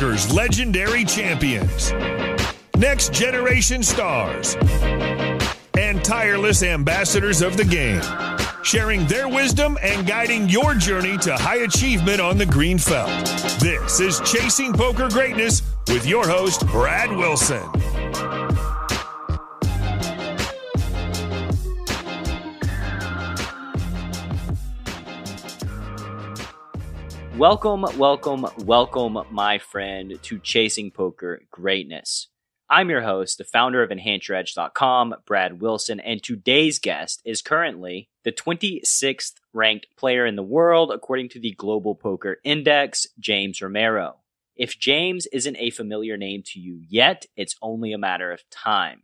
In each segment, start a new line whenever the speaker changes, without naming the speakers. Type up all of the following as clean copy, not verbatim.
poker's legendary champions, next generation stars, and tireless ambassadors of the game, sharing their wisdom and guiding your journey to high achievement on the green felt. This is Chasing Poker Greatness with your host, Brad Wilson.
Welcome, my friend, to Chasing Poker Greatness. I'm your host, the founder of EnhanceYourEdge.com, Brad Wilson, and today's guest is currently the 26th ranked player in the world according to the Global Poker Index, James Romero. If James isn't a familiar name to you yet, it's only a matter of time.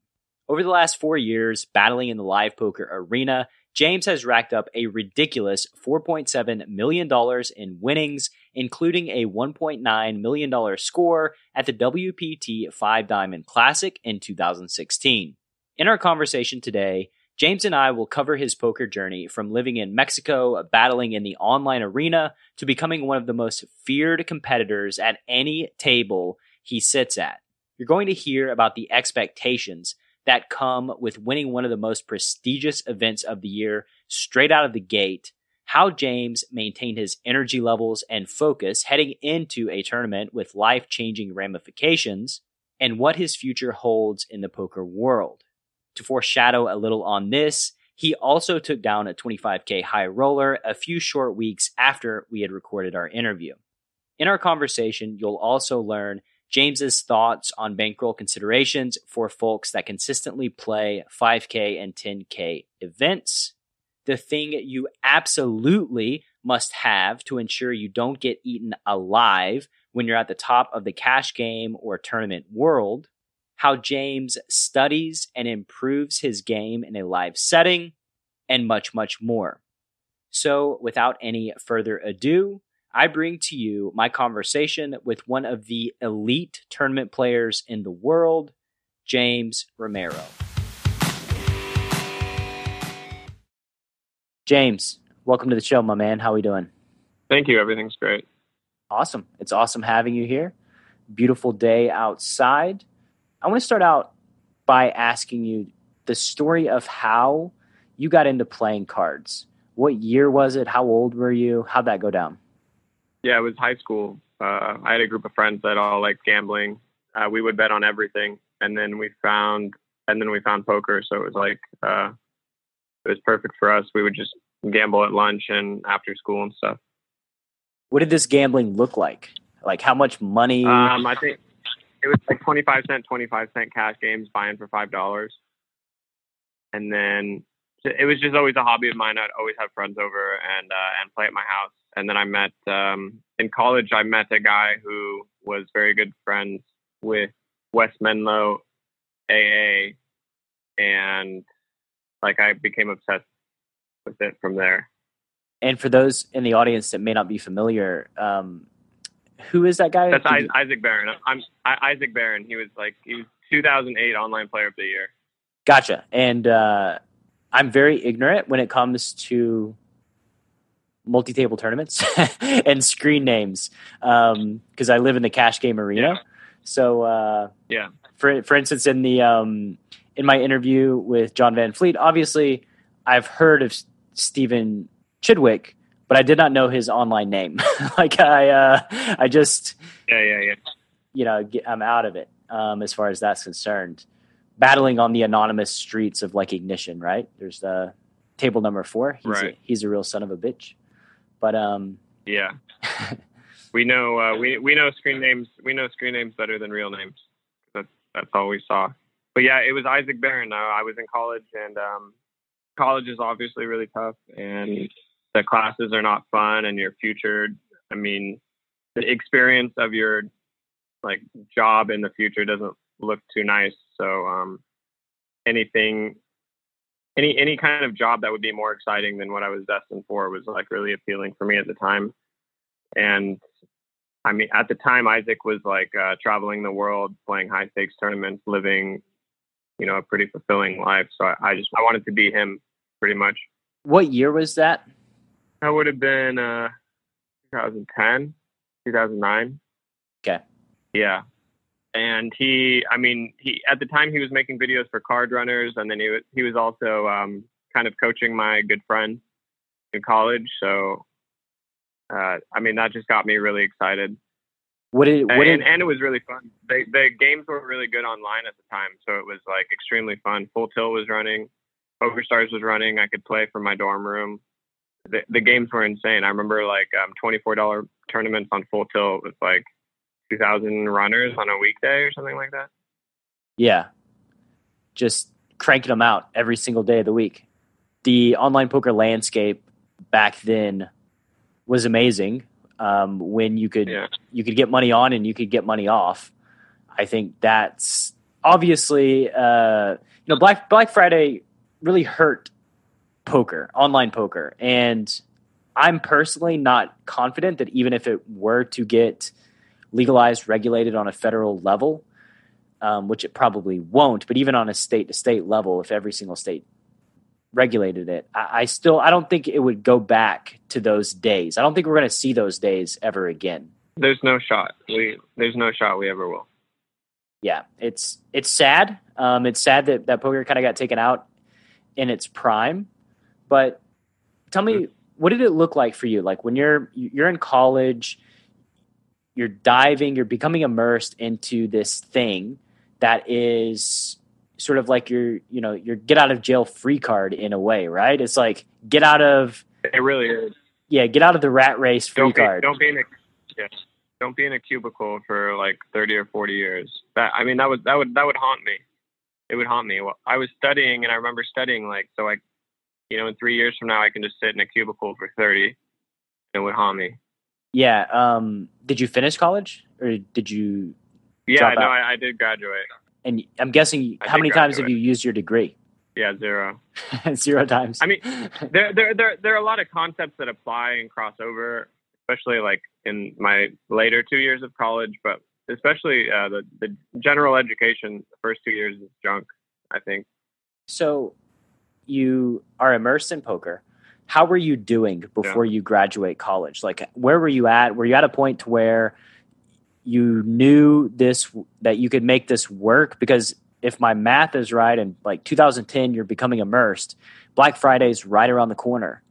Over the last 4 years, battling in the live poker arena, James has racked up a ridiculous $4.7 million in winnings, including a $1.9 million score at the WPT 5 Diamond Classic in 2016. In our conversation today, James and I will cover his poker journey from living in Mexico, battling in the online arena, to becoming one of the most feared competitors at any table he sits at. You're going to hear about the expectations that come with winning one of the most prestigious events of the year straight out of the gate, how James maintained his energy levels and focus heading into a tournament with life-changing ramifications, and what his future holds in the poker world. To foreshadow a little on this, he also took down a 25K high roller a few short weeks after we had recorded our interview. In our conversation, you'll also learn James's thoughts on bankroll considerations for folks that consistently play 5K and 10K events, the thing you absolutely must have to ensure you don't get eaten alive when you're at the top of the cash game or tournament world, how James studies and improves his game in a live setting, and much, much more. So without any further ado, I bring to you my conversation with one of the elite tournament players in the world, James Romero. James, welcome to the show, my man. How are we doing?
Thank you. Everything's great.
Awesome. It's awesome having you here. Beautiful day outside. I want to start out by asking you the story of how you got into playing cards. What year was it? How old were you? How'd that go down?
Yeah, it was high school. I had a group of friends that all liked gambling. We would bet on everything, and then we found poker. So it was like it was perfect for us. We would just gamble at lunch and after school and stuff.
What did this gambling look like? Like how much money?
I think it was like 25-cent cash games, buying for $5, and then it was just always a hobby of mine. I'd always have friends over and play at my house. And then I met, in college, I met a guy who was very good friends with West Menlo AA. And like, I became obsessed with it from there.
And for those in the audience that may not be familiar, who is that guy?
That's Isaac Barron. I'm Isaac Barron. He was 2008 online player of the year.
Gotcha. And I'm very ignorant when it comes to multi-table tournaments and screen names because I live in the cash game arena. Yeah. So
yeah,
for instance, in the in my interview with John Van Fleet, obviously I've heard of Stephen Chidwick, but I did not know his online name. I just I'm out of it as far as that's concerned. Battling on the anonymous streets of like Ignition, right? There's the table number 4. He's a real son of a bitch. But
yeah, we know we know screen names. We know screen names better than real names. That's all we saw. But yeah, it was Isaac Barron. I was in college, and college is obviously really tough, and the classes are not fun, and your future. I mean, the experience of your like job in the future doesn't look too nice. So any kind of job that would be more exciting than what I was destined for was like really appealing for me at the time. And I mean, at the time, Isaac was like traveling the world, playing high stakes tournaments, living, a pretty fulfilling life. So I wanted to be him pretty much.
What year was that?
That would have been 2010, 2009.
Okay.
Yeah. And he at the time he was making videos for card runners, and then he was also kind of coaching my good friend in college. So, that just got me really excited. And it was really fun. The games were really good online at the time, so it was like extremely fun. Full Tilt was running, Poker Stars was running. I could play from my dorm room. The games were insane. I remember like $24 tournaments on Full Tilt with like 2,000 runners on a weekday or something like that.
Yeah, just cranking them out every single day of the week. The online poker landscape back then was amazing. When you could get money on and you could get money off. I think that's obviously Black Friday really hurt poker, online poker, and I'm personally not confident that even if it were to get legalized, regulated on a federal level, which it probably won't, but even on a state-to-state level, if every single state regulated it, I don't think it would go back to those days. I don't think we're going to see those days ever again.
There's no shot. There's no shot we ever will.
Yeah, it's sad. It's sad that poker kind of got taken out in its prime. But tell me, what did it look like for you? Like when you're in college, you're you're becoming immersed into this thing that is sort of like your get out of jail free card in a way, right? It's like
it really is.
Yeah, get out of the rat race free card.
Don't be in a cubicle for like 30 or 40 years. That would haunt me. It would haunt me. Well, I was studying, and I remember studying in 3 years from now I can just sit in a cubicle for 30. It would haunt me.
Yeah. Did you finish college, or did you?
Yeah, no, I did graduate.
And I'm guessing, how many times have you used your degree?
Yeah, 0.
0 times.
I mean, there are a lot of concepts that apply and cross over, especially like in my later 2 years of college, but especially the general education, the first 2 years is junk, I think.
So you are immersed in poker. How were you doing before you graduate college? Like, where were you at? Were you at a point to where you knew that you could make this work? Because if my math is right, in like 2010, you're becoming immersed. Black Friday's right around the corner.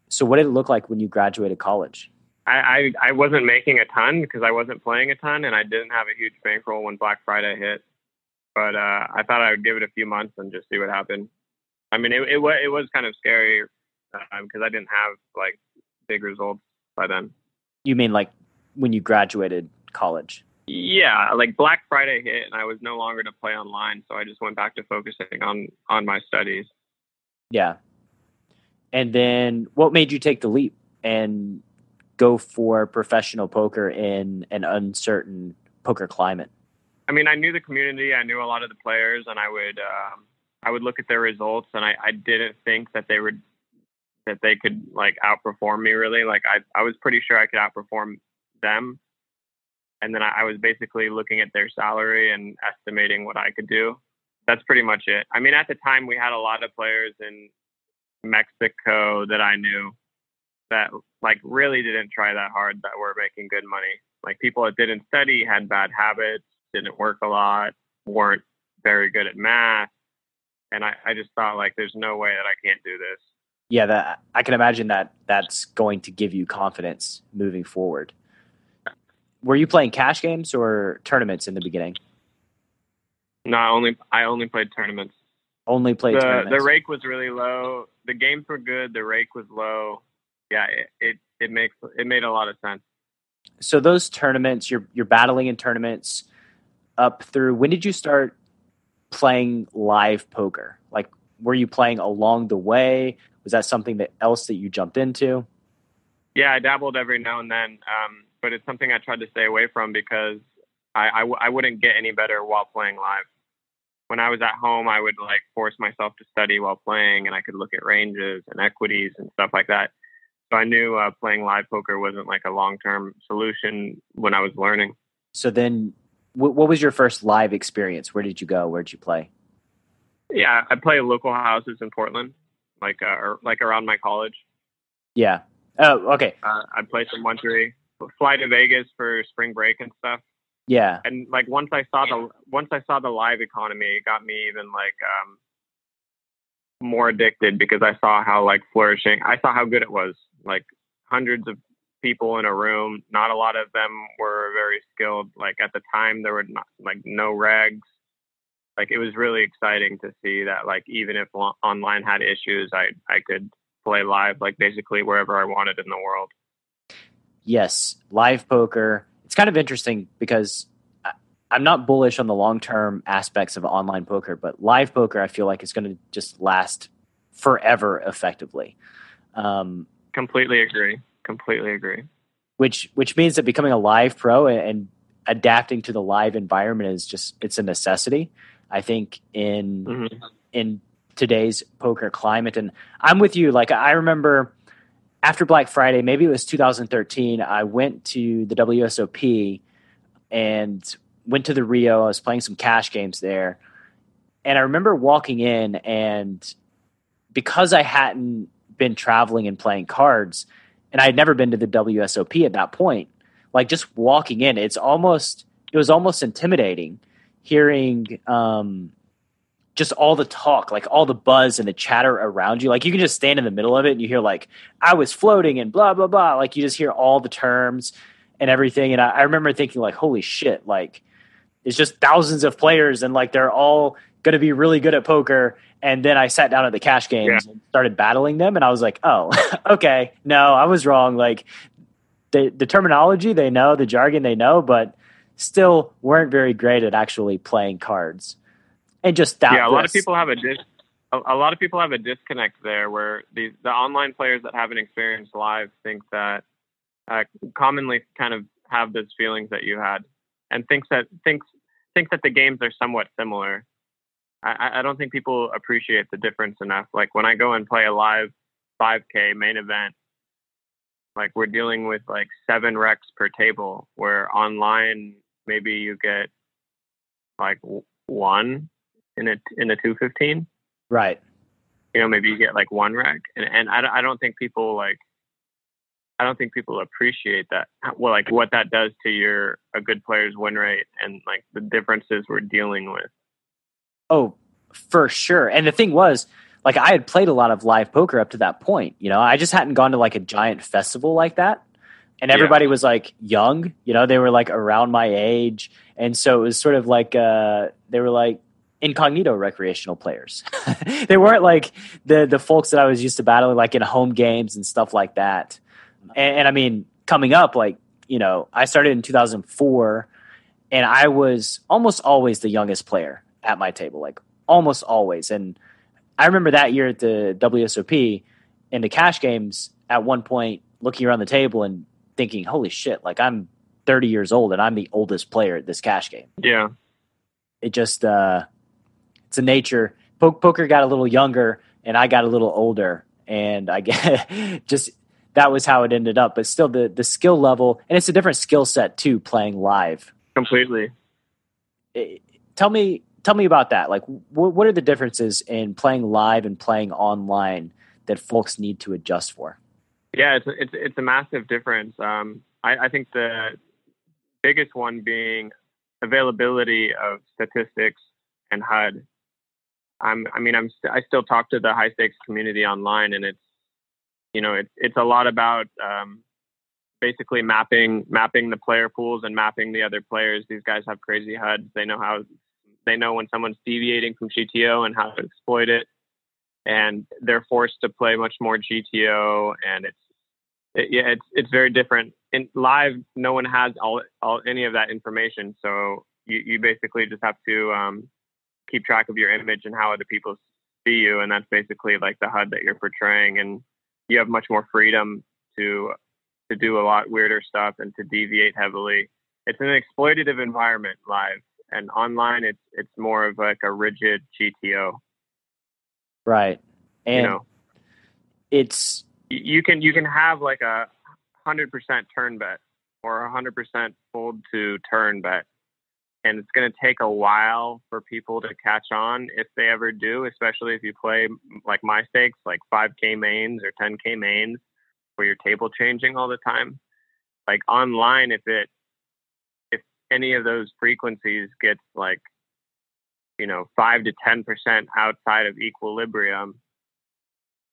So what did it look like when you graduated college?
I wasn't making a ton because I wasn't playing a ton, and I didn't have a huge bankroll when Black Friday hit. But I thought I would give it a few months and just see what happened. I mean, it was kind of scary because I didn't have like big results by then. You
mean like when you graduated college?
Yeah, like Black Friday hit and I was no longer to play online, so I just went back to focusing on my studies.
Yeah. And then what made you take the leap and go for professional poker in an uncertain poker climate?
I mean, I knew the community, I knew a lot of the players, and I would look at their results, and I didn't think that they could like outperform me really. Like I was pretty sure I could outperform them. And then I was basically looking at their salary and estimating what I could do. That's pretty much it. I mean, at the time we had a lot of players in Mexico that I knew that like really didn't try that hard, that were making good money. Like people that didn't study, had bad habits, didn't work a lot, weren't very good at math. And I just thought like, there's no way that I can't do this.
Yeah, I can imagine that's going to give you confidence moving forward. Were you playing cash games or tournaments in the beginning?
No, I only played tournaments.
Only played tournaments.
The rake was really low. The games were good. The rake was low. Yeah, it made a lot of sense.
So those tournaments, you're battling in tournaments up through. When did you start playing live poker? Like, were you playing along the way? Was that something else that you jumped into?
Yeah, I dabbled every now and then. But it's something I tried to stay away from because I wouldn't get any better while playing live. When I was at home, I would like force myself to study while playing, and I could look at ranges and equities and stuff like that. So I knew playing live poker wasn't like a long-term solution when I was learning.
So then what was your first live experience? Where did you go? Where did you play?
Yeah, I play local houses in Portland, like around my college.
Yeah. Oh, okay.
I play some 1-3. Fly to Vegas for spring break and stuff.
Yeah.
And like once I saw the live economy, it got me even like more addicted, because I saw how like flourishing, I saw how good it was. Like hundreds of people in a room, not a lot of them were very skilled. Like at the time, there were not, like no regs. Like it was really exciting to see that like even if online had issues, I could play live like basically wherever I wanted in the world.
Yes, live poker. It's kind of interesting because I'm not bullish on the long-term aspects of online poker, but live poker, I feel like it's going to just last forever effectively.
Completely agree.
Which means that becoming a live pro and adapting to the live environment is just, it's a necessity, I think, in today's poker climate. And I'm with you. Like I remember after Black Friday, maybe it was 2013, I went to the WSOP and went to the Rio. I was playing some cash games there. And I remember walking in, and because I hadn't been traveling and playing cards, and I had never been to the WSOP at that point, like just walking in, it was almost intimidating hearing just all the talk, like all the buzz and the chatter around you. Like you can just stand in the middle of it and you hear like, I was floating and blah, blah, blah. Like you just hear all the terms and everything. And I remember thinking like, holy shit, like it's just thousands of players and like they're all going to be really good at poker. And then I sat down at the cash games and started battling them. And I was like, oh, okay, no, I was wrong. Like the terminology they know, the jargon they know, but still weren't very great at actually playing cards. And just that.
Yeah, a lot of people have a disconnect there, where the online players that haven't experienced live think that commonly kind of have those feelings that you had, and thinks that the games are somewhat similar. I don't think people appreciate the difference enough. Like when I go and play a live 5K main event, like we're dealing with like 7 recs per table, where online maybe you get like one in a 215.
Right.
You know, maybe you get like 1 rec, and I don't think people appreciate that. Well, like what that does to a good player's win rate, and like the differences we're dealing with.
Oh, for sure. And the thing was, like I had played a lot of live poker up to that point. You know, I just hadn't gone to like a giant festival like that. And everybody was like young, you know, they were like around my age. And so it was sort of like, they were like incognito recreational players. They weren't like the folks that I was used to battling like in home games and stuff like that. And I mean, coming up, like, you know, I started in 2004 and I was almost always the youngest player at my table, like almost always. And I remember that year at the WSOP in the cash games at one point looking around the table and thinking, holy shit, like I'm 30 years old and I'm the oldest player at this cash game.
Yeah.
It just, it's a nature. Poker got a little younger and I got a little older, and I get just, that was how it ended up. But still the skill level, and it's a different skill set too, playing live.
Completely.
Tell me about that. Like what are the differences in playing live and playing online that folks need to adjust for?
Yeah, it's a massive difference. I think the biggest one being availability of statistics and HUD. I still talk to the high stakes community online, and it's a lot about basically mapping the player pools and mapping the other players. These guys have crazy HUDs. They know when someone's deviating from GTO and how to exploit it, and they're forced to play much more GTO, and it's very different. In live, no one has any of that information, so you basically just have to keep track of your image and how other people see you, and that's basically like the HUD that you're portraying, and you have much more freedom to do a lot weirder stuff and to deviate heavily. It's an exploitative environment live, and online it's more of like a rigid GTO.
Right. And
you know,
it's
you can have like a 100% turn bet or 100% fold to turn bet, and it's going to take a while for people to catch on, if they ever do, especially if you play like my stakes, like 5K mains or 10K mains, where you're table changing all the time. Like online, if any of those frequencies gets like, 5 to 10% outside of equilibrium,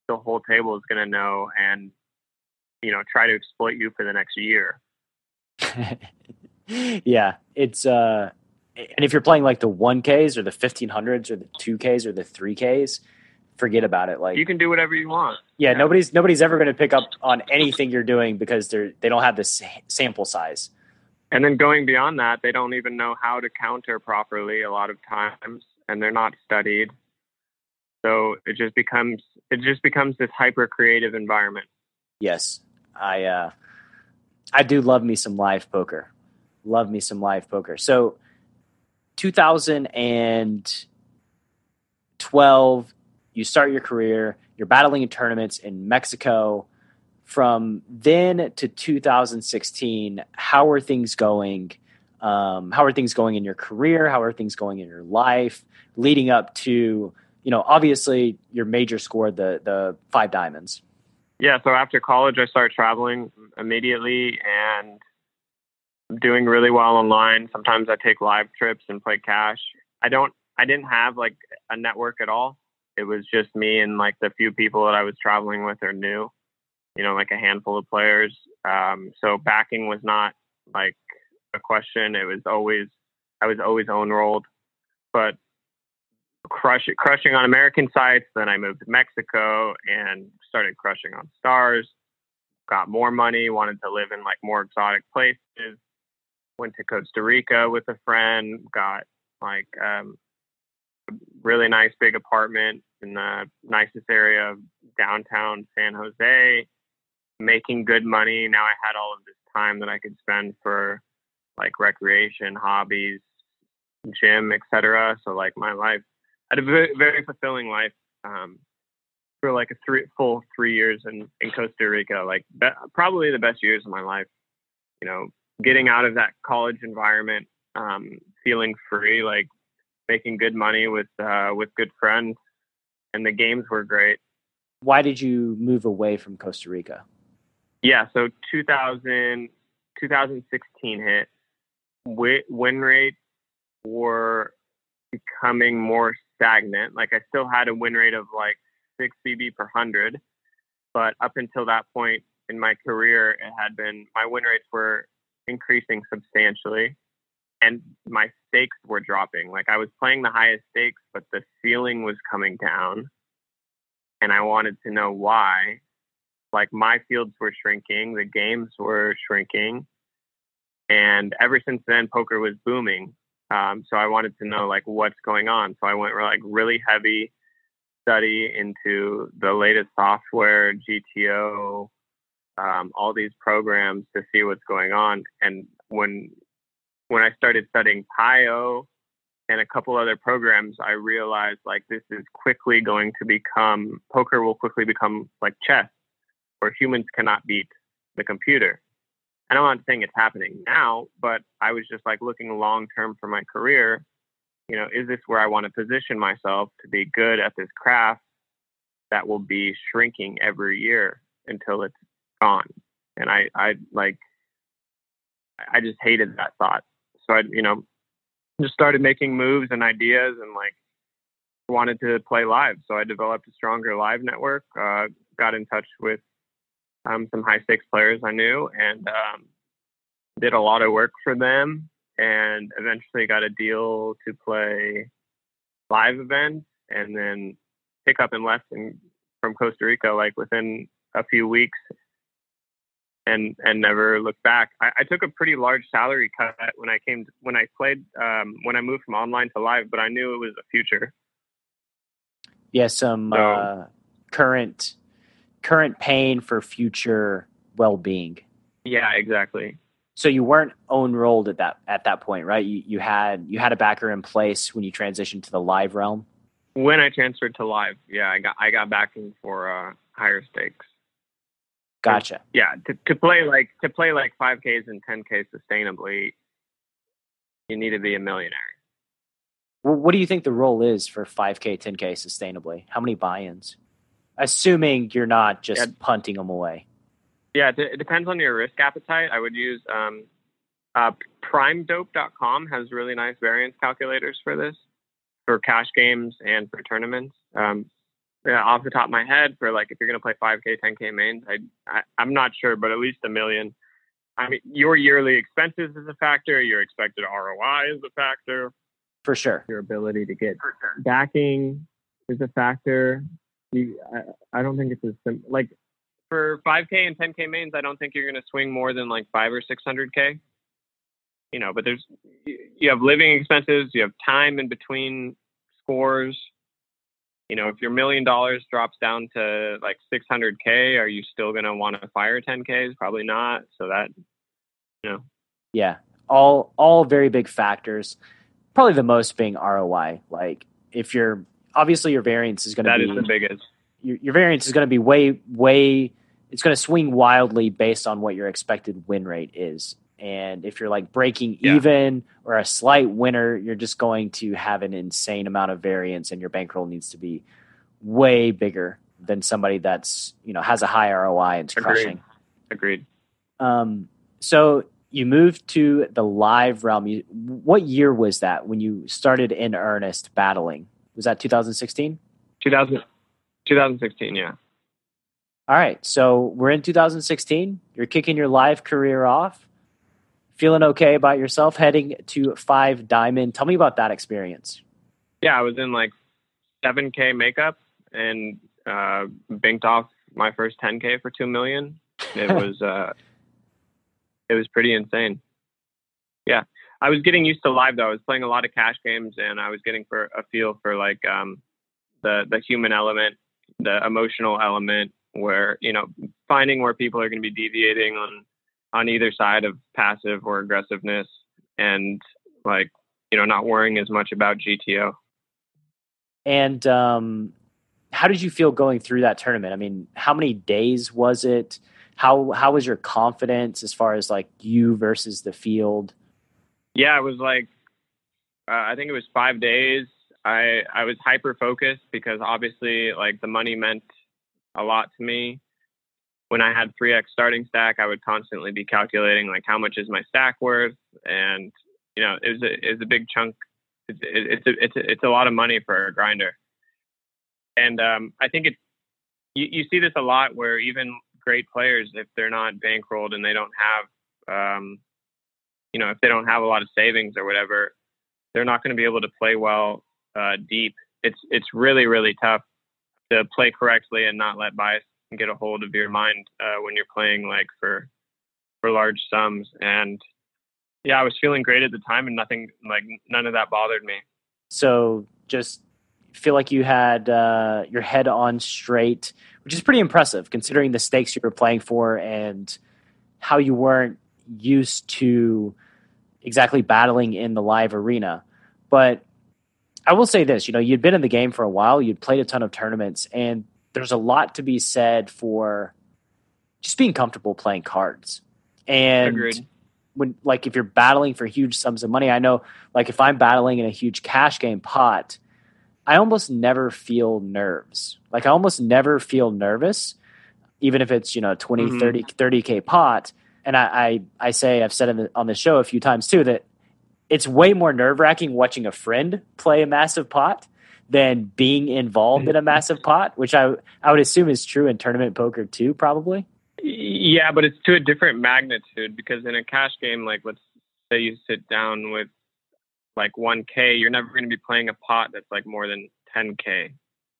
the whole table is going to know and, try to exploit you for the next year.
Yeah, it's and if you're playing like the 1Ks or the 1500s or the 2Ks or the 3Ks, forget about it. Like,
you can do whatever you want.
Yeah, nobody's ever going to pick up on anything you're doing because they don't have this sample size.
And then going beyond that, they don't even know how to counter properly a lot of times, and they're not studied. So it just becomes this hyper creative environment.
Yes, I do love me some live poker. Love me some live poker. So 2012, you start your career. You're battling in tournaments in Mexico. From then to 2016, how are things going? How are things going in your career? How are things going in your life? Leading up to, obviously your major score, the 5 diamonds.
Yeah, so after college, I started traveling immediately and doing really well online. Sometimes I take live trips and play cash. I didn't have like a network at all. It was just me and like the few people that I was traveling with or knew, like a handful of players. So backing was not like a question. I was always own rolled, but crushing on American sites. Then I moved to Mexico and started crushing on stars, got more money, wanted to live in like more exotic places, went to Costa Rica with a friend, got like a really nice big apartment in the nicest area of downtown San Jose, making good money. Now I had all of this time that I could spend for like recreation, hobbies, gym, etc. So like my life, I had a very, very fulfilling life for like a full 3 years in Costa Rica. Like probably the best years of my life. Getting out of that college environment, feeling free, like making good money with good friends, and the games were great.
Why did you move away from Costa Rica?
Yeah, so 2016 hit. Win rates were becoming more stagnant. Like I still had a win rate of like 6 BB per 100, but up until that point in my career, my win rates were increasing substantially, and my stakes were dropping. Like I was playing the highest stakes, but the ceiling was coming down, and I wanted to know why. Like my fields were shrinking, the games were shrinking, and ever since then, poker was booming. So I wanted to know like what's going on. So I went like really heavy study into the latest software, GTO, all these programs to see what's going on. And when I started studying PIO and a couple other programs, I realized like this is poker will quickly become like chess, where humans cannot beat the computer. And I'm not saying it's happening now, but I was just like looking long term for my career. Is this where I want to position myself to be good at this craft that will be shrinking every year until it's gone? And I just hated that thought. So I, just started making moves and ideas and like wanted to play live. So I developed a stronger live network, got in touch with some high stakes players I knew, and did a lot of work for them, and eventually got a deal to play live events and then pick up and left from Costa Rica like within a few weeks, and never looked back. I took a pretty large salary cut when I moved from online to live, but I knew it was a future.
Yeah, some current pain for future well-being.
Yeah, exactly.
So you weren't own rolled at that point, right? You had a backer in place when you transitioned to the live realm.
When I transferred to live, yeah, I got backing for higher stakes.
Gotcha.
Yeah, to play like 5Ks and 10Ks sustainably, you need to be a millionaire.
Well, what do you think the role is for 5K, 10K sustainably? How many buy-ins? Assuming you're not just punting them away.
Yeah, it depends on your risk appetite. I would use PrimeDope.com has really nice variance calculators for this, for cash games and for tournaments. Yeah, off the top of my head, for like if you're going to play 5K, 10K mains, I'm not sure, but at least $1 million. I mean, your yearly expenses is a factor. Your expected ROI is a factor.
For sure.
Your ability to get backing is a factor. I don't think it's as simple. Like for 5K and 10K mains, I don't think you're going to swing more than like 500 or 600K. You know, but you have living expenses, you have time in between scores. You know, if your $1 million drops down to like 600K, are you still going to want to fire 10Ks? Probably not. So that, you know.
Yeah. All very big factors. Probably the most being ROI. Like if obviously your variance is going to be.
That is the biggest.
Your variance is going to be way, it's going to swing wildly based on what your expected win rate is. And if you're like breaking even or a slight winner, you're just going to have an insane amount of variance, and your bankroll needs to be way bigger than somebody that's, you know, has a high ROI and is crushing.
Agreed.
So you moved to the live realm. What year was that when you started in earnest battling? Was that 2016?
2016, yeah.
All right. So we're in 2016. You're kicking your live career off. Feeling okay about yourself, heading to 5 Diamond. Tell me about that experience.
Yeah, I was in like 7K makeup and banked off my first 10K for $2 million. It was pretty insane. Yeah, I was getting used to live though. I was playing a lot of cash games, and I was getting for a feel for like the human element, the emotional element, where, you know, finding where people are going to be deviating on either side of passive or aggressiveness, and like, you know, not worrying as much about GTO.
And how did you feel going through that tournament? I mean, how many days was it? How was your confidence as far as like you versus the field?
Yeah, it was like, I think it was 5 days. I was hyper focused because obviously like the money meant a lot to me. When I had 3x starting stack, I would constantly be calculating like how much is my stack worth, and you know, it was a big chunk. It's a lot of money for a grinder, and I think you see this a lot where even great players, if they're not bankrolled and they don't have you know, if they don't have a lot of savings or whatever, they're not going to be able to play well deep. It's really, really tough to play correctly and not let bias get a hold of your mind when you're playing like for large sums. And yeah, I was feeling great at the time, and none of that bothered me.
So just feel like you had your head on straight, which is pretty impressive considering the stakes you were playing for and how you weren't used to exactly battling in the live arena. But I will say this, you know, you'd been in the game for a while, you'd played a ton of tournaments, and there's a lot to be said for just being comfortable playing cards. And
Agreed.
When, like, if you're battling for huge sums of money, I know, like, if I'm battling in a huge cash game pot, I almost never feel nerves. Like, I almost never feel nervous, even if it's, you know, 20, 30K pot. And I say, I've said on the show a few times too, that it's way more nerve-wracking watching a friend play a massive pot than being involved in a massive pot, which I would assume is true in tournament poker too, probably.
Yeah, but it's to a different magnitude, because in a cash game, like let's say you sit down with like 1K, you're never going to be playing a pot that's like more than 10K,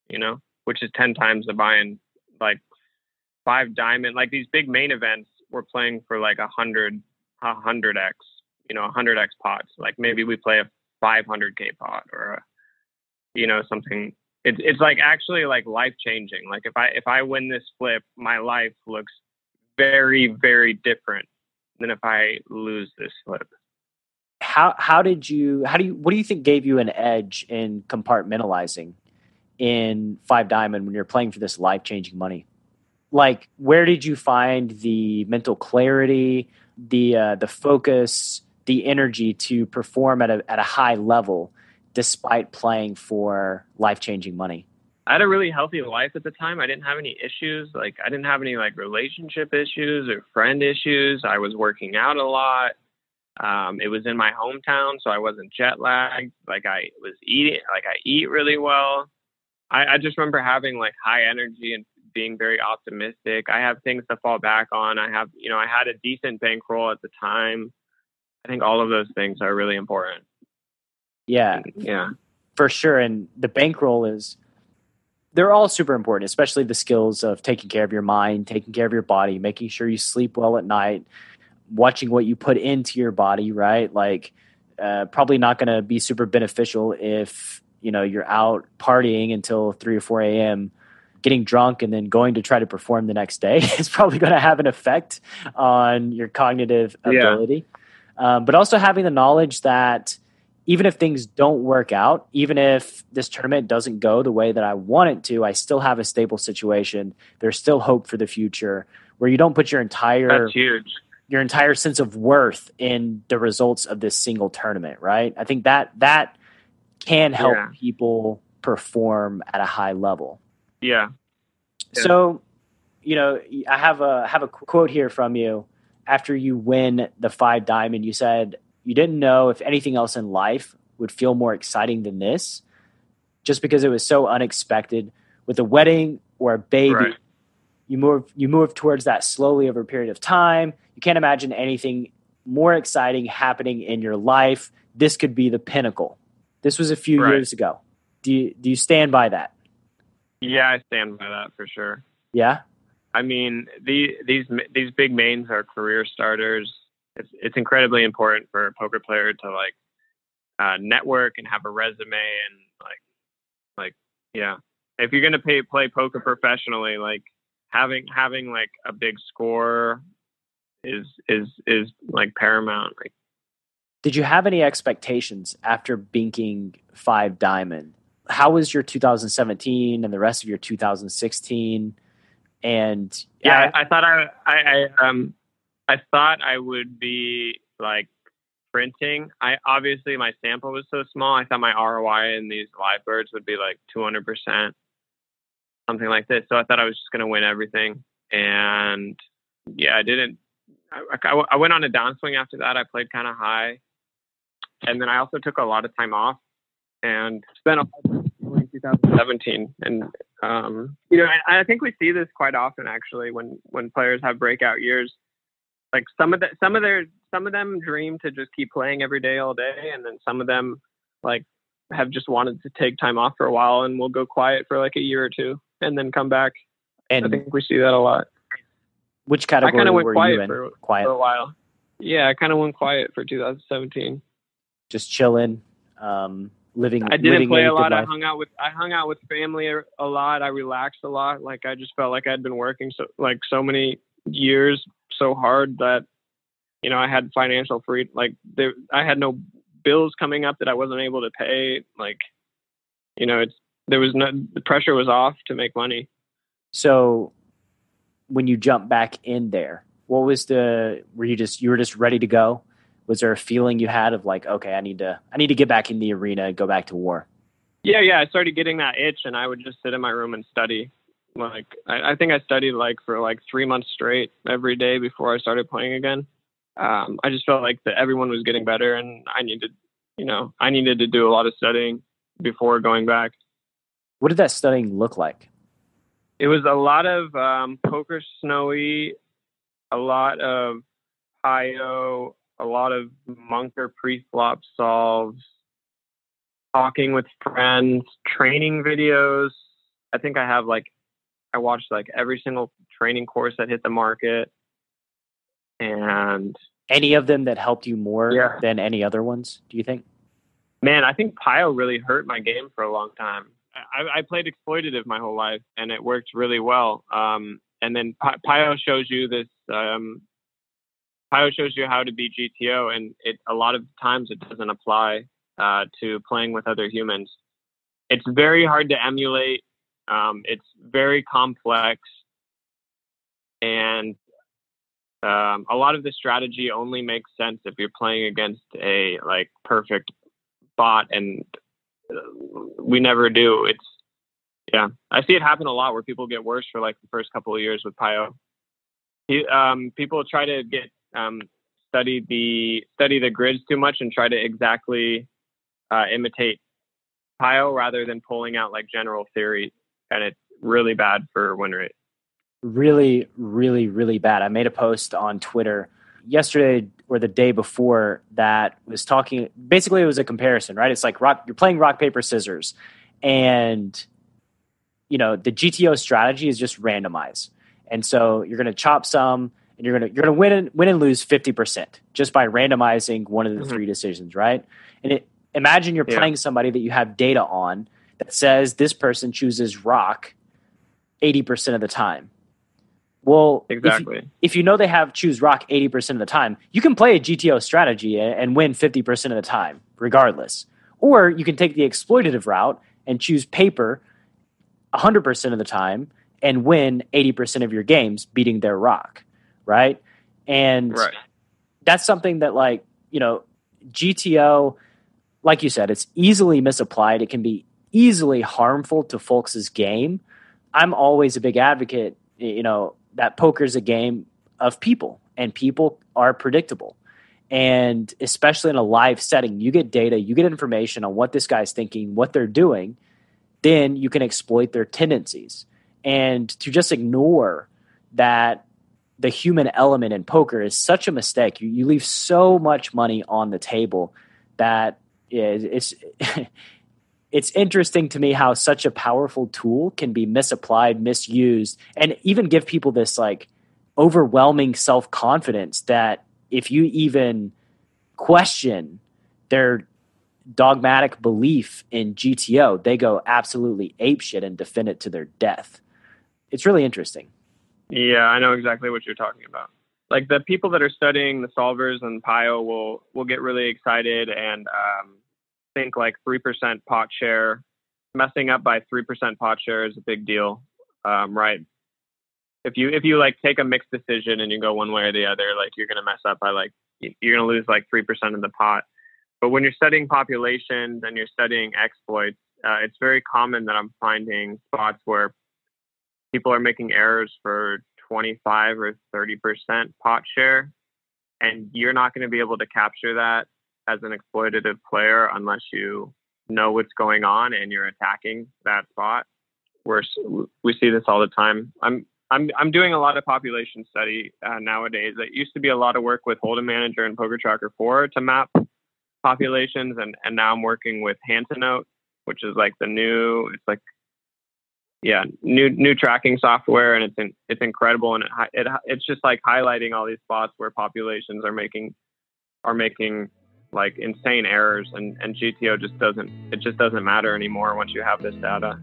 you know, which is 10 times the buy-in. Like 5 Diamond, like these big main events, we're playing for like 100x, you know, 100x pots. Like maybe we play a 500K pot or a, you know, something. It's like actually like life changing. Like if I win this flip, my life looks very, very different than if I lose this flip.
What do you think gave you an edge in compartmentalizing in 5 Diamond when you're playing for this life changing money? Like, where did you find the mental clarity, the focus, the energy to perform at a high level despite playing for life-changing money?
I had a really healthy life at the time. I didn't have any issues. Like, I didn't have any like relationship issues or friend issues. I was working out a lot. It was in my hometown, so I wasn't jet lagged. Like I was eating, like I eat really well. I just remember having like high energy and being very optimistic. I have things to fall back on. I had a decent bankroll at the time. I think all of those things are really important.
Yeah.
Yeah.
For sure. And the bankroll they're all super important, especially the skills of taking care of your mind, taking care of your body, making sure you sleep well at night, watching what you put into your body, right? Like probably not going to be super beneficial if, you're out partying until 3 or 4 a.m., getting drunk and then going to try to perform the next day. It's probably going to have an effect on your cognitive ability. But also having the knowledge that even if things don't work out, even if this tournament doesn't go the way that I want it to, I still have a stable situation. There's still hope for the future, where you don't put your
That's huge.
Your entire sense of worth in the results of this single tournament, right? I think that can help people perform at a high level.
Yeah.
So, I have a quote here from you. After you win the 5 diamond, you said you didn't know if anything else in life would feel more exciting than this, just because it was so unexpected. With a wedding or a baby,
Right.
you move towards that slowly over a period of time. You can't imagine anything more exciting happening in your life. This could be the pinnacle. This was a few years ago. Do you stand by that?
Yeah, I stand by that for sure.
Yeah.
I mean, these big mains are career starters. It's incredibly important for a poker player to like network and have a resume and like yeah. If you're gonna play poker professionally, like having like a big score is like paramount. Like,
did you have any expectations after binking 5 diamond? How was your 2017 and the rest of your 2016? And
I thought I thought I would be like printing. Obviously my sample was so small. I thought my ROI in these live birds would be like 200%, something like this. So I thought I was just going to win everything. And yeah, I didn't. I went on a downswing after that. I played kind of high. And then I also took a lot of time off and spent a lot of time in 2017. And, I think we see this quite often actually when players have breakout years. Like some of them dream to just keep playing every day, all day. And then some of them like have just wanted to take time off for a while and will go quiet for like a year or two and then come back. And I think we see that a lot.
Which category
I kind of went
were
quiet
you in?
for
Quiet
a while. Yeah, I kind of went quiet for 2017.
Just chilling, living.
I didn't play a lot.
Life.
I hung out with family a lot. I relaxed a lot. Like I just felt like I'd been working so many years so hard that I had financial freedom. Like I had no bills coming up that I wasn't able to pay. Like the pressure was off to make money.
So when you jump back in there, what was you were just ready to go? Was there a feeling you had of like, okay, I need to get back in the arena and go back to war?
Yeah. I started getting that itch and I would just sit in my room and study. Like, I think I studied like for like 3 months straight every day before I started playing again. I just felt like that everyone was getting better and I needed to do a lot of studying before going back.
What did that studying look like?
It was a lot of Poker Snowy, a lot of PIO, a lot of Munker pre-flop solves, talking with friends, training videos. I think I watched like every single training course that hit the market. And
any of them that helped you more than any other ones, do you think?
Man, I think PIO really hurt my game for a long time. I played exploitative my whole life and it worked really well. And then PIO shows you this, PIO shows you how to be GTO, and a lot of times it doesn't apply to playing with other humans. It's very hard to emulate. It's very complex, and a lot of the strategy only makes sense if you're playing against a like perfect bot, and we never do. I see it happen a lot where people get worse for like the first couple of years with PIO. People try to get study the grids too much and try to exactly imitate Pio rather than pulling out like general theory, and it's really bad for win rate.
Really, really, really bad. I made a post on Twitter yesterday or the day before that was talking. Basically, it was a comparison, right? It's like you're playing rock, paper, scissors, and the GTO strategy is just randomize, and so you're going to chop some, and you're going to win and lose 50% just by randomizing one of the three decisions, right? And imagine you're playing somebody that you have data on that says this person chooses rock 80% of the time. Well,
exactly.
If you know they choose rock 80% of the time, you can play a GTO strategy and win 50% of the time, regardless. Or you can take the exploitative route and choose paper 100% of the time and win 80% of your games beating their rock, right? And that's something that, GTO, like you said, it's easily misapplied. It can be easily harmful to folks' game. I'm always a big advocate, that poker is a game of people, and people are predictable. And especially in a live setting, you get data, you get information on what this guy's thinking, what they're doing, then you can exploit their tendencies. And to just ignore that the human element in poker is such a mistake. You leave so much money on the table that it's it's interesting to me how such a powerful tool can be misapplied, misused, and even give people this overwhelming self-confidence that if you even question their dogmatic belief in GTO, they go absolutely apeshit and defend it to their death. It's really interesting.
Yeah, I know exactly what you're talking about. Like the people that are studying the solvers and Pio will get really excited and think like 3% pot share. Messing up by 3% pot share is a big deal, right? If you like take a mixed decision and you go one way or the other, like you're gonna mess up by you're gonna lose 3% of the pot. But when you're studying populations and you're studying exploits, it's very common that I'm finding spots where people are making errors for 25 or 30% pot share, and you're not going to be able to capture that as an exploitative player unless you know what's going on and you're attacking that spot. We see this all the time. I'm doing a lot of population study nowadays. It used to be a lot of work with Hold'em Manager and Poker Tracker 4 to map populations, and now I'm working with Hand to Note, which is the new. It's new tracking software, and it's incredible, and it's just highlighting all these spots where populations are making insane errors, and GTO just doesn't matter anymore once you have this data.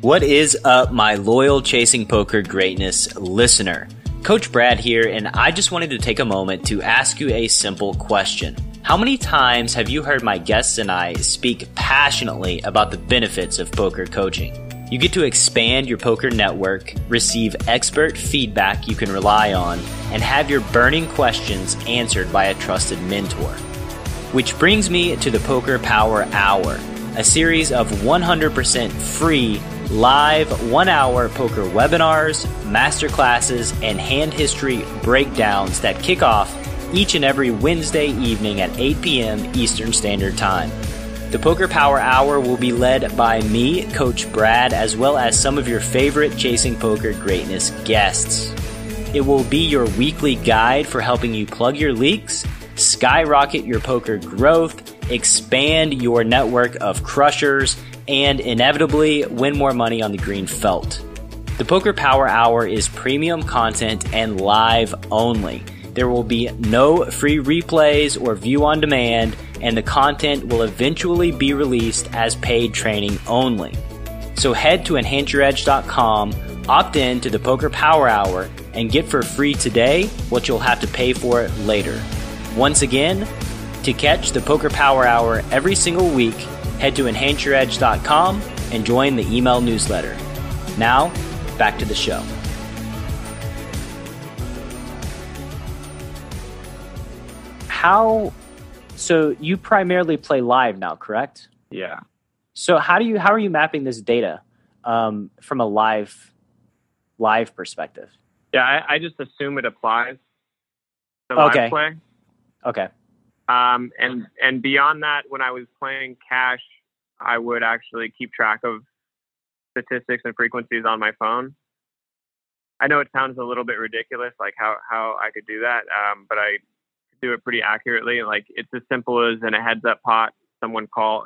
What is up, my loyal Chasing Poker Greatness listener? Coach Brad here, and I just wanted to take a moment to ask you a simple question. How many times have you heard my guests and I speak passionately about the benefits of poker coaching? You get to expand your poker network, receive expert feedback you can rely on, and have your burning questions answered by a trusted mentor. Which brings me to the Poker Power Hour, a series of 100% free, live 1-hour poker webinars, masterclasses, and hand history breakdowns that kick off each and every Wednesday evening at 8 p.m. Eastern Standard Time. The Poker Power Hour will be led by me, Coach Brad, as well as some of your favorite Chasing Poker Greatness guests. It will be your weekly guide for helping you plug your leaks, skyrocket your poker growth, expand your network of crushers, and inevitably win more money on the green felt. The Poker Power Hour is premium content and live only. There will be no free replays or view on demand, and the content will eventually be released as paid training only. So head to enhanceyouredge.com, opt in to the Poker Power Hour, and get for free today what you'll have to pay for later. Once again, to catch the Poker Power Hour every single week, head to enhanceyouredge.com and join the email newsletter. Now, back to the show. So you primarily play live now, correct?
Yeah.
So how are you mapping this data from a live perspective?
Yeah, I just assume it applies. the live
Okay.
play.
Okay.
And beyond that, when I was playing cash, I would actually keep track of statistics and frequencies on my phone. I know it sounds a little bit ridiculous, like how I could do that, but I do it pretty accurately. Like it's as simple as in a heads up pot,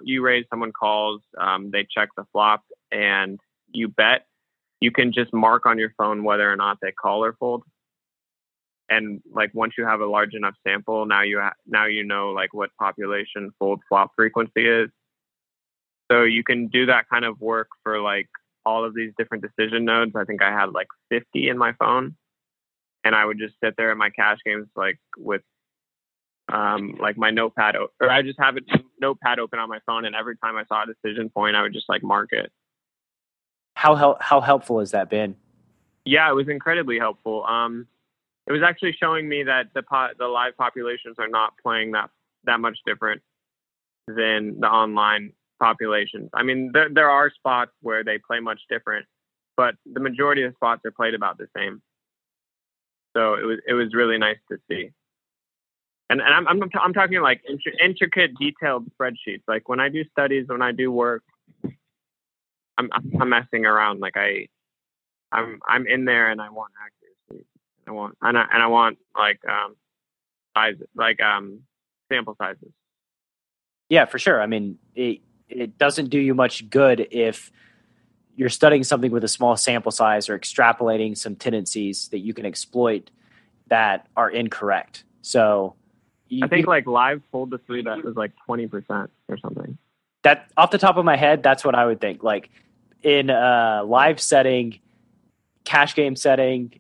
you raise, someone calls, they check the flop, and you bet. You can just mark on your phone whether or not they call or fold. And like once you have a large enough sample, now you know like what population fold flop frequency is. So you can do that kind of work for like all of these different decision nodes. I think I had like 50 in my phone, and I would just sit there in my cash games like with like my notepad, or I just have a notepad open on my phone, and every time I saw a decision point, I would just like mark it.
How helpful has that been?
Yeah, it was incredibly helpful. It was actually showing me that the live populations are not playing that much different than the online populations. I mean, there are spots where they play much different, but the majority of the spots are played about the same. So it was really nice to see. And I'm talking like intricate, detailed spreadsheets. Like when I do studies, when I do work, I'm messing around. Like I'm in there, and I want accuracy. I want like sizes, like sample sizes.
Yeah, for sure. I mean, it doesn't do you much good if you're studying something with a small sample size or extrapolating some tendencies that you can exploit that are incorrect. So
I think like live fold to 3-bet was like 20% or something.
That off the top of my head, that's what I would think. Like in a live setting, cash game setting,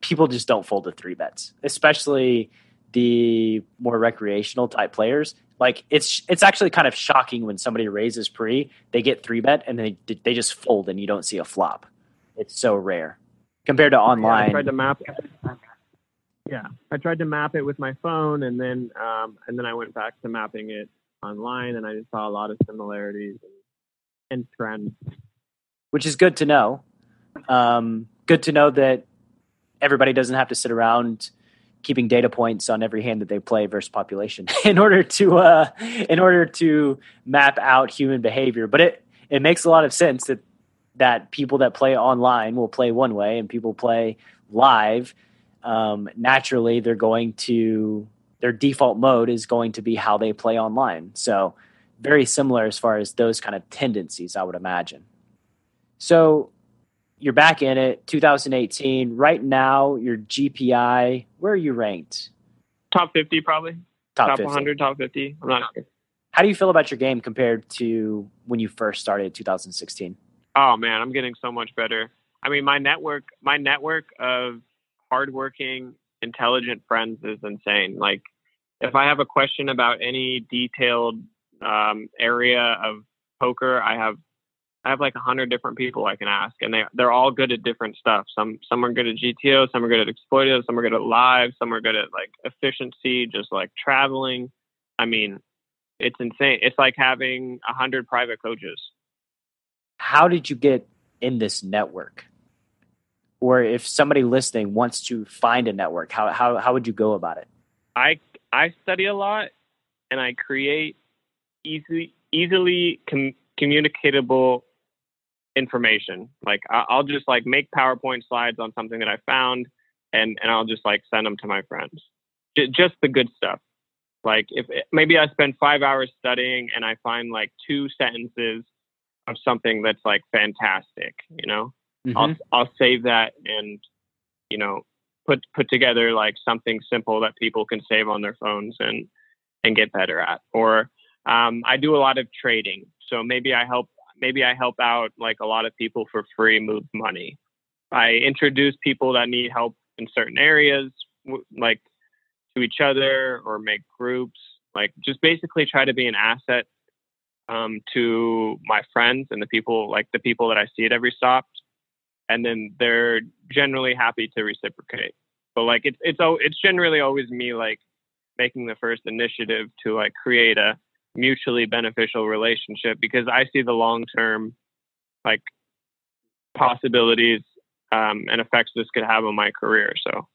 people just don't fold to 3-bets, especially the more recreational type players. Like it's actually kind of shocking when somebody raises pre, they get 3-bet and they just fold and you don't see a flop. It's so rare compared to online.
Yeah, I tried to map it. Yeah, I tried to map it with my phone, and then I went back to mapping it online, and I just saw a lot of similarities and trends,
which is good to know. Good to know that everybody doesn't have to sit around keeping data points on every hand that they play versus population in order to map out human behavior. But it makes a lot of sense that people that play online will play one way, and people play live. Naturally, their default mode is going to be how they play online. So very similar as far as those kind of tendencies, I would imagine. So you're back in it, 2018. Right now, your GPI, where are you ranked?
Top 50, probably.
Top 50.
100, top 50. I'm not sure.
How do you feel about your game compared to when you first started in 2016?
Oh man, I'm getting so much better. I mean, my network of hardworking, intelligent friends is insane. Like, if I have a question about any detailed area of poker, I have like 100 different people I can ask, and they're all good at different stuff. Some are good at GTO, some are good at exploitative, some are good at live, some are good at like efficiency, just like traveling. I mean, it's insane. It's like having 100 private coaches.
How did you get in this network? Or if somebody listening wants to find a network, how would you go about it?
I study a lot, and I create easily communicatable information. Like I'll just like make PowerPoint slides on something that I found, and I'll just like send them to my friends. Just the good stuff. Like if maybe I spend 5 hours studying and I find like 2 sentences of something that's like fantastic, you know, mm-hmm. I'll save that and, you know, put together like something simple that people can save on their phones and get better at. Or I do a lot of trading, so maybe I help out like a lot of people for free move money. I introduce people that need help in certain areas, like to each other, or make groups, like just basically try to be an asset to my friends and the people that I see at every stop. And then they're generally happy to reciprocate. But like it's generally always me like making the first initiative to like create a mutually beneficial relationship, because I see the long-term like possibilities and effects this could have on my career. So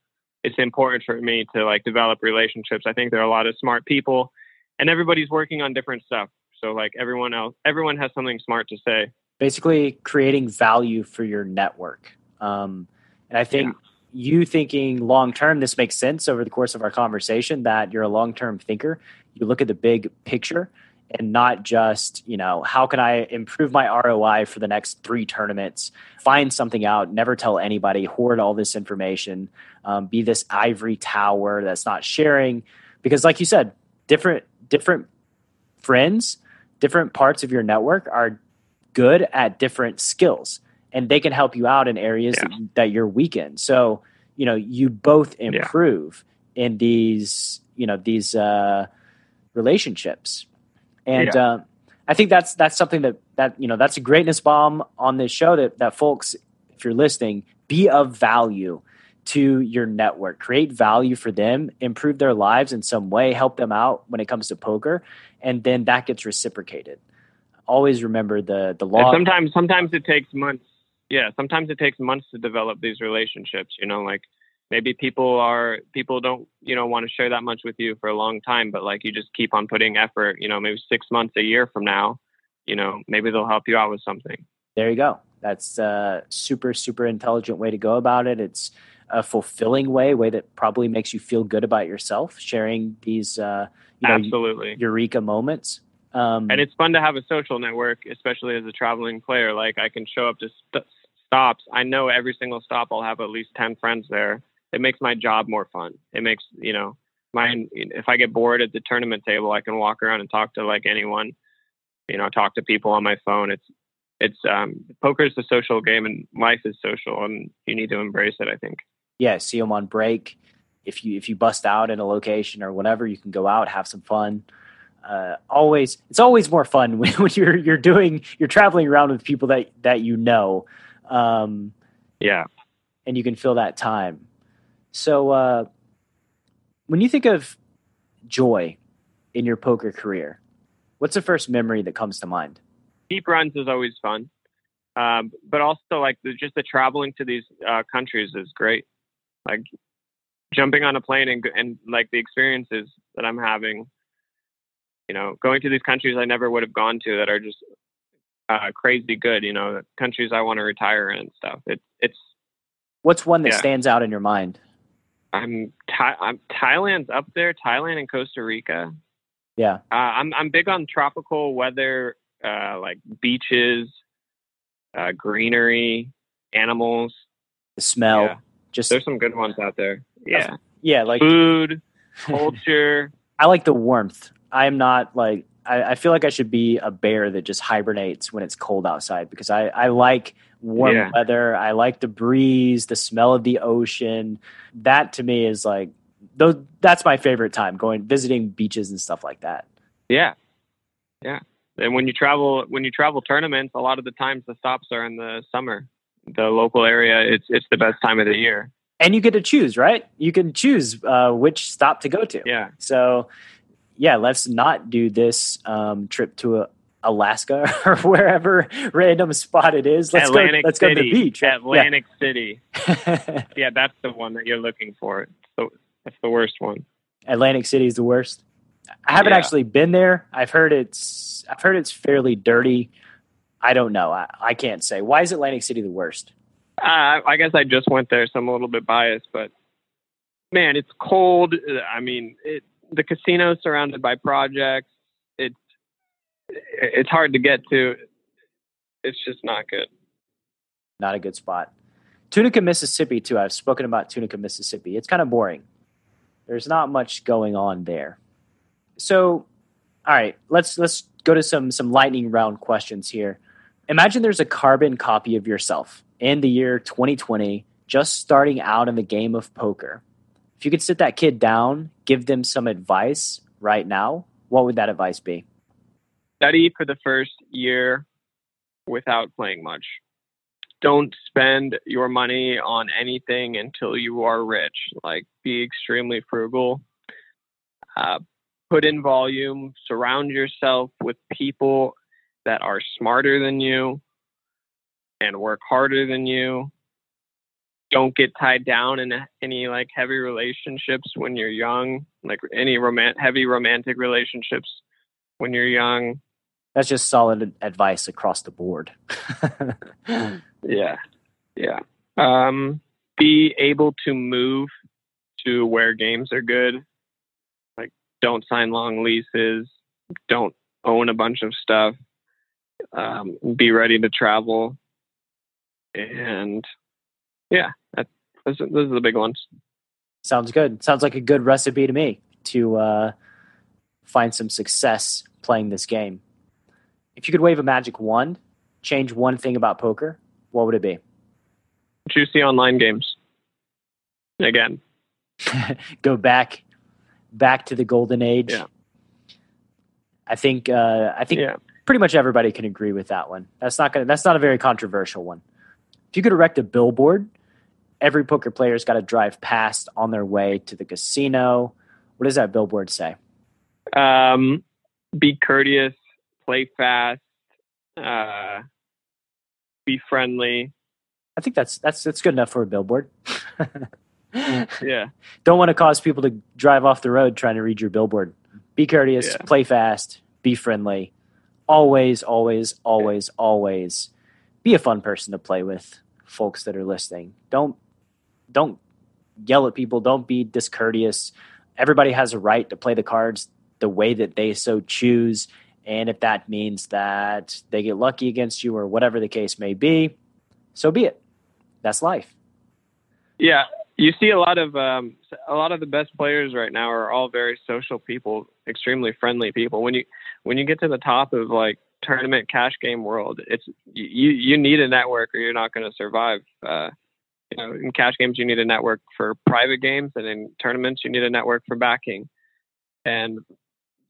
it's important for me to like develop relationships. I think there are a lot of smart people, and everybody's working on different stuff. So like everyone has something smart to say.
Basically creating value for your network. And I think you thinking long-term, this makes sense over the course of our conversation, that you're a long-term thinker. You look at the big picture and not just, how can I improve my ROI for the next 3 tournaments, find something out, never tell anybody, hoard all this information, be this ivory tower that's not sharing. Because like you said, different friends, different parts of your network are good at different skills, and they can help you out in areas that you're weak in. So, you both improve in these relationships. And I think that's something that that's a greatness bomb on this show that folks, if you're listening, be of value to your network, create value for them, improve their lives in some way, help them out when it comes to poker. And then that gets reciprocated. Always remember the law.
And sometimes it takes months. Yeah. Sometimes it takes months to develop these relationships, like maybe people don't, want to share that much with you for a long time, but like you just keep on putting effort, maybe 6 months, a year from now, maybe they'll help you out with something.
There you go. That's a super, super intelligent way to go about it. It's a fulfilling way that probably makes you feel good about yourself, sharing these,
absolutely
eureka moments.
And it's fun to have a social network, especially as a traveling player. Like I can show up to stops. I know every single stop I'll have at least 10 friends there. It makes my job more fun. It makes, if I get bored at the tournament table, I can walk around and talk to like anyone, talk to people on my phone. It's poker is a social game and life is social, and you need to embrace it, I think.
Yeah. See them on break. If you bust out in a location or whatever, you can go out, have some fun. It's always more fun when you're traveling around with people that and you can feel that time. So when you think of joy in your poker career, what's the first memory that comes to mind?
Deep runs is always fun, but also like just the traveling to these countries is great. Like jumping on a plane and like the experiences that I'm having. Going to these countries I never would have gone to that are just crazy good, countries I want to retire in and stuff. It's
what's one that stands out in your mind?
I'm Thailand's up there, Thailand and Costa Rica.
Yeah.
I'm big on tropical weather, like beaches, greenery, animals.
The smell.
Yeah. There's some good ones out there. Yeah.
Yeah. Like
food, culture.
I like the warmth. I'm not like, I feel like I should be a bear that just hibernates when it's cold outside, because I like warm weather. I like the breeze, the smell of the ocean. That to me is like, that's my favorite time, visiting beaches and stuff like that.
Yeah. Yeah. And when you travel tournaments, a lot of the times the stops are in the summer. The local area, it's the best time of the year.
And you get to choose, right? You can choose which stop to go to.
Yeah.
So yeah, let's not do this trip to Alaska or wherever random spot it is. Let's go to the beach.
Atlantic City. Yeah, that's the one that you're looking for. So that's the worst one.
Atlantic City is the worst. I haven't actually been there. I've heard it's fairly dirty. I don't know. I can't say. Why is Atlantic City the worst?
I guess I just went there, so I'm a little bit biased. But man, it's cold. I mean, the casino's surrounded by projects. It's hard to get to. It's just not good.
Not a good spot. Tunica, Mississippi, too. I've spoken about Tunica, Mississippi. It's kind of boring. There's not much going on there. So, all right, let's go to some lightning round questions here. Imagine there's a carbon copy of yourself in the year 2020, just starting out in the game of poker. If you could sit that kid down, give them some advice right now, what would that advice be?
Study for the first year without playing much. Don't spend your money on anything until you are rich. Like, be extremely frugal. Put in volume. Surround yourself with people that are smarter than you and work harder than you. don't get tied down in any like heavy relationships when you're young, like any heavy romantic relationships when you're young.
That's just solid advice across the board.
Yeah. Be able to move to where games are good. Like, don't sign long leases. Don't own a bunch of stuff. Be ready to travel. And yeah, those are the big ones.
Sounds good. Sounds like a good recipe to me to find some success playing this game. If you could wave a magic wand, change one thing about poker, what would it be?
Juicy online games. Again.
Go back to the golden age.
Yeah.
I think pretty much everybody can agree with that one. That's not a very controversial one. If you could erect a billboard, every poker player's got to drive past on their way to the casino. What does that billboard say?
Be courteous, play fast, be friendly.
I think that's good enough for a billboard.
Yeah.
Don't want to cause people to drive off the road trying to read your billboard. Be courteous, play fast, be friendly. Always, always, always, always be a fun person to play with, folks that are listening. Don't yell at people. Don't be discourteous. Everybody has a right to play the cards the way that they so choose. And if that means that they get lucky against you or whatever the case may be, so be it. That's life.
Yeah. You see a lot of the best players right now are all very social people, extremely friendly people. When you get to the top of like tournament cash game world, it's you need a network or you're not going to survive. In cash games you need a network for private games, and in tournaments you need a network for backing. And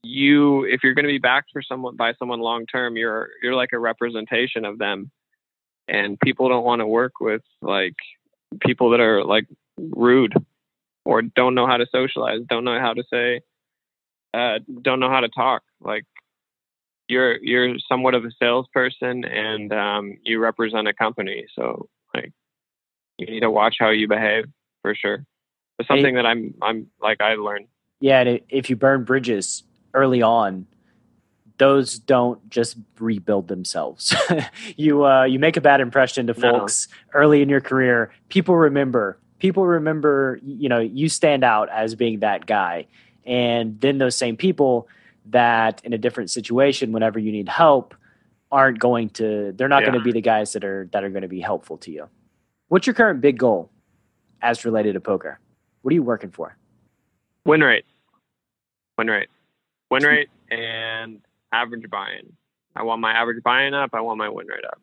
if you're going to be backed by someone long term, you're like a representation of them. And people don't want to work with like people that are like rude or don't know how to socialize, don't know how to say, don't know how to talk. Like you're somewhat of a salesperson, and you represent a company. So like you need to watch how you behave for sure. It's something that I learned. Yeah.
And if you burn bridges early on, those don't just rebuild themselves. You make a bad impression to folks early in your career. People remember, you stand out as being that guy. And then those same people that in a different situation, whenever you need help, they're not going to be the guys that are going to be helpful to you. What's your current big goal as related to poker? What are you working for?
Win rate and average buy-in. I want my average buy-in up. I want my win rate up.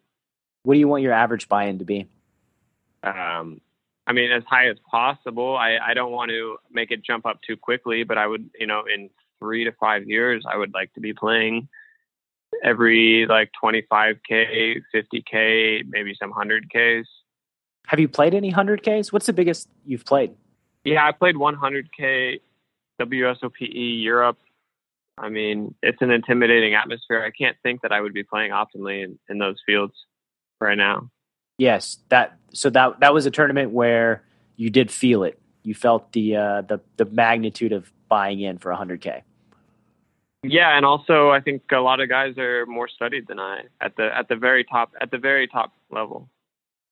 What do you want your average buy-in to be?
As high as possible. I don't want to make it jump up too quickly, but I would, in 3 to 5 years, I would like to be playing every like 25K, 50K, maybe some 100Ks.
Have you played any 100Ks? What's the biggest you've played?
Yeah, I played 100K WSOPE Europe. It's an intimidating atmosphere. I can't think that I would be playing optimally in those fields right now.
Yes, that was a tournament where you did feel it. You felt the magnitude of buying in for 100K.
Yeah, and also I think a lot of guys are more studied than I at the very top level.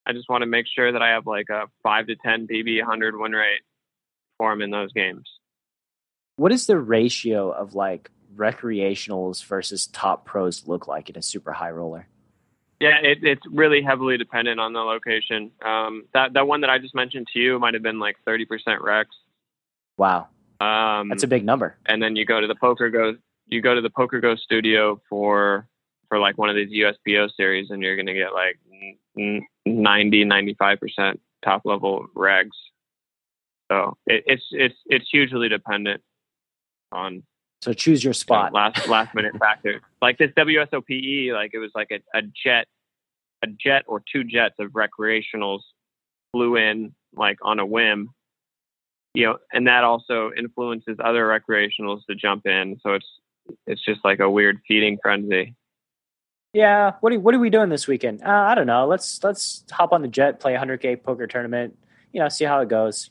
I just want to make sure that I have like a 5 to 10 PB 100 win rate for them in those games.
What is the ratio of like recreationals versus top pros look like in a super high roller?
Yeah, it's really heavily dependent on the location. That one that I just mentioned to you might have been like 30% Rex.
Wow, that's a big number.
And then you go to the Poker Go studio for like one of these USPO series, and you're going to get like 90-95% top level regs. So it's hugely dependent on.
So choose your spot.
Last minute factor. Like this WSOPE, like it was like a jet or two jets of recreationals flew in like on a whim, and that also influences other recreationals to jump in. So it's just like a weird feeding frenzy.
Yeah. What are we doing this weekend? I don't know. Let's hop on the jet, play a 100K poker tournament. see how it goes.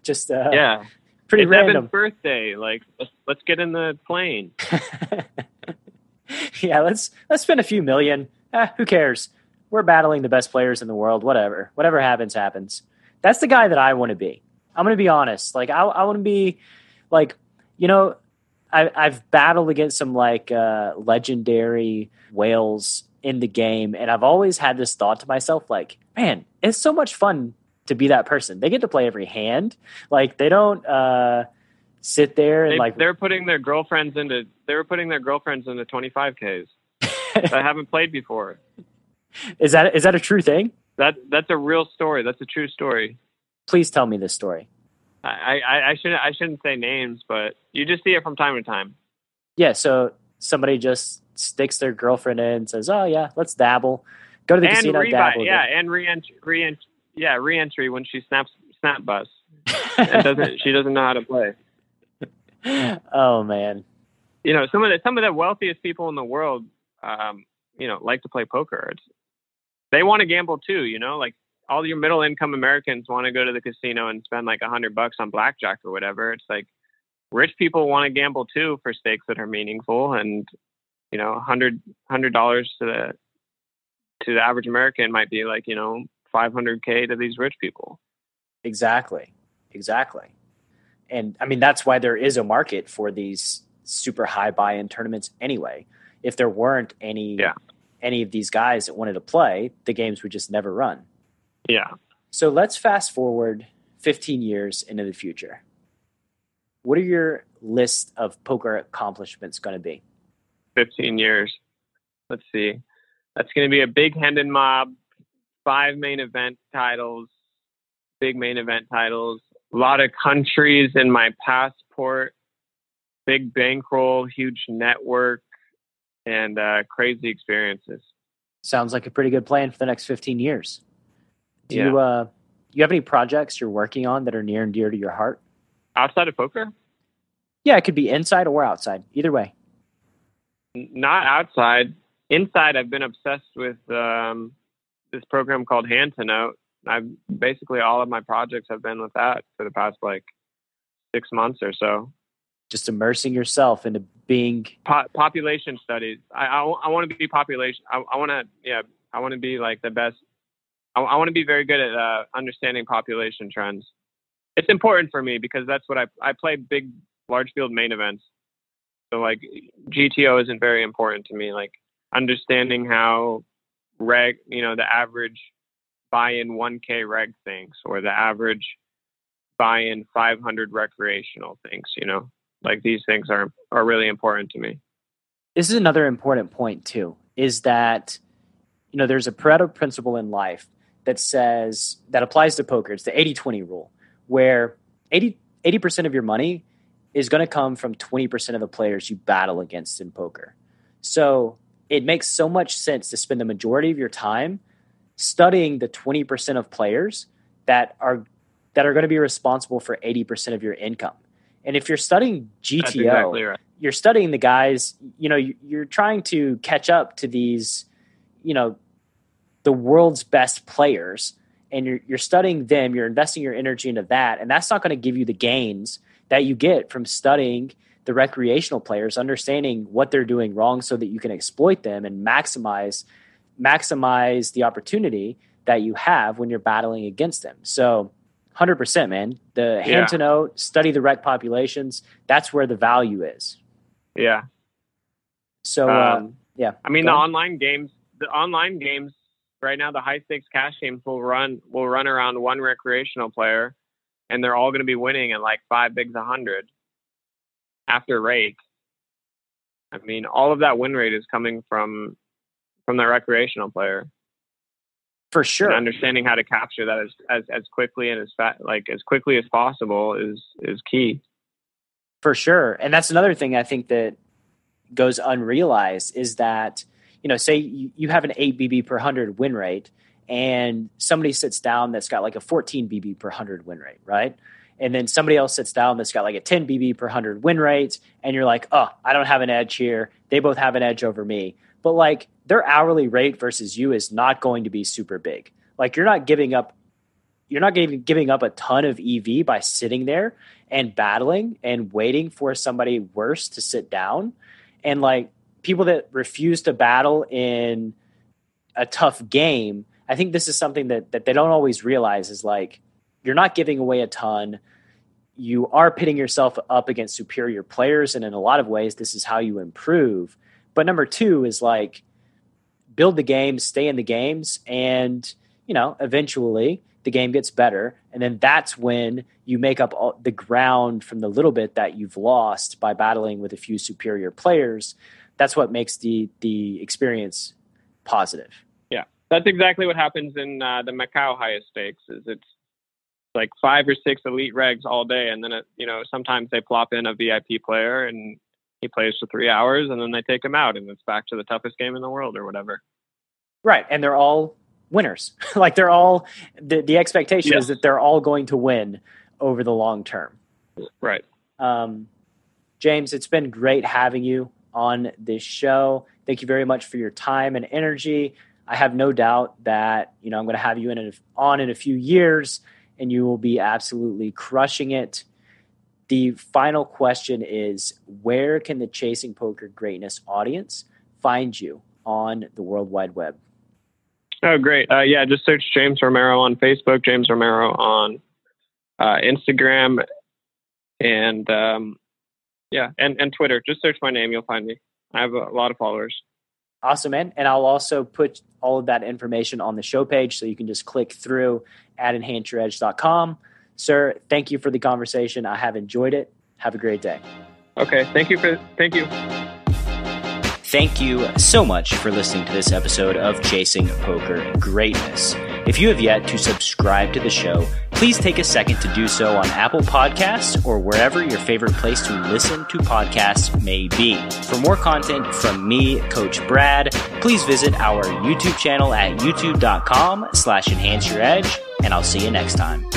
Just
Yeah.
pretty
It's
random.
Evan's birthday. Like, let's get in the plane.
Yeah, let's spend a few million. Who cares? We're battling the best players in the world. Whatever happens, happens. That's the guy that I want to be. I'm going to be honest. Like, I want to be like, I've battled against some like legendary whales in the game, and I've always had this thought to myself, like, man, it's so much fun to be that person. They get to play every hand. Like, they don't sit there and
they're putting their girlfriends into 25Ks that haven't played before.
Is that a true thing?
That's a real story. That's a true story.
Please tell me this story.
I shouldn't say names, but you just see it from time to time.
Yeah, so somebody just sticks their girlfriend in and says, "Oh yeah, let's dabble. Go to the casino, dabble."
Yeah, and re-entry when she snap bus and she doesn't know how to play.
Oh man.
Some of the wealthiest people in the world like to play poker. They want to gamble too, like all your middle income Americans want to go to the casino and spend like $100 on blackjack or whatever. It's like rich people want to gamble too for stakes that are meaningful, and $100 to the average American might be like $500K to these rich people.
Exactly. And I mean, that's why there is a market for these super high buy-in tournaments anyway. If there weren't any of these guys that wanted to play, the games would just never run.
Yeah.
So let's fast forward 15 years into the future. What are your list of poker accomplishments going to be?
15 years. Let's see. That's going to be a big Hendon mob, 5 main event titles, big main event titles, a lot of countries in my passport, big bankroll, huge network, and crazy experiences.
Sounds like a pretty good plan for the next 15 years. Do you have any projects you're working on that are near and dear to your heart?
Outside of poker?
Yeah, it could be inside or outside. Either way.
Not outside. Inside, I've been obsessed with this program called Hand to Note. Basically all of my projects have been with that for the past 6 months or so.
Just immersing yourself into being
population studies. I want to be population. I want to be like the best. I want to be very good at understanding population trends. It's important for me because that's what I play big, large field main events. So like GTO isn't very important to me. Like understanding how the average buy-in 1K reg thinks, or the average buy-in 500 recreational thinks, like these things are really important to me.
This is another important point too, is that, there's a Pareto principle in life that applies to poker. It's the 80-20 rule, where 80% of your money is going to come from 20% of the players you battle against in poker. So it makes so much sense to spend the majority of your time studying the 20% of players that are going to be responsible for 80% of your income. And if you're studying GTO,
that's exactly right.
You're studying the guys, you're trying to catch up to these, the world's best players, and you're studying them, you're investing your energy into that. And that's not going to give you the gains that you get from studying the recreational players, understanding what they're doing wrong so that you can exploit them and maximize the opportunity that you have when you're battling against them. So 100%, man, the hand to note, study the rec populations. That's where the value is.
Yeah.
So,
I mean, the online games right now, the high stakes cash games will run around one recreational player, and they're all going to be winning at like 5 bigs 100 after rake. I mean, all of that win rate is coming from the recreational player.
For sure.
And understanding how to capture that as quickly and as quickly as possible is key.
For sure. And that's another thing I think that goes unrealized is that, say you have an 8 BB per 100 win rate, and somebody sits down that's got like a 14 BB per 100 win rate, right? And then somebody else sits down that's got like a 10 BB per 100 win rate, and you're like, oh, I don't have an edge here. They both have an edge over me. But like their hourly rate versus you is not going to be super big. Like you're not giving up you're not giving up a ton of EV by sitting there and battling and waiting for somebody worse to sit down. And like people that refuse to battle in a tough game, I think this is something that they don't always realize is like, you're not giving away a ton. You are pitting yourself up against superior players. And in a lot of ways, this is how you improve. But number two is like, build the games, stay in the games, and, you know, eventually the game gets better. And then that's when you make up all the ground from the little bit that you've lost by battling with a few superior players. That's what makes the experience positive.
Yeah, that's exactly what happens in the Macau highest stakes. Is it's like 5 or 6 elite regs all day, and then sometimes they plop in a VIP player and he plays for 3 hours, and then they take him out, and it's back to the toughest game in the world or whatever.
Right, and they're all winners. Like they're all the expectation is that they're all going to win over the long term.
Right.
James, it's been great having you on this show. Thank you very much for your time and energy. I have no doubt that I'm going to have you on in a few years, and you will be absolutely crushing it. The final question is, where can the Chasing Poker Greatness audience find you on the World Wide Web?
Oh, great. Just search James Romero on Facebook, James Romero on Instagram, and Twitter. Just search my name. You'll find me. I have a lot of followers.
Awesome, man. And I'll also put all of that information on the show page, so you can just click through at enhanceyouredge.com. Sir, thank you for the conversation. I have enjoyed it. Have a great day.
Okay. Thank you.
Thank you so much for listening to this episode of Chasing Poker Greatness. If you have yet to subscribe to the show, please take a second to do so on Apple Podcasts or wherever your favorite place to listen to podcasts may be. For more content from me, Coach Brad, please visit our YouTube channel at youtube.com/enhanceyouredge, and I'll see you next time.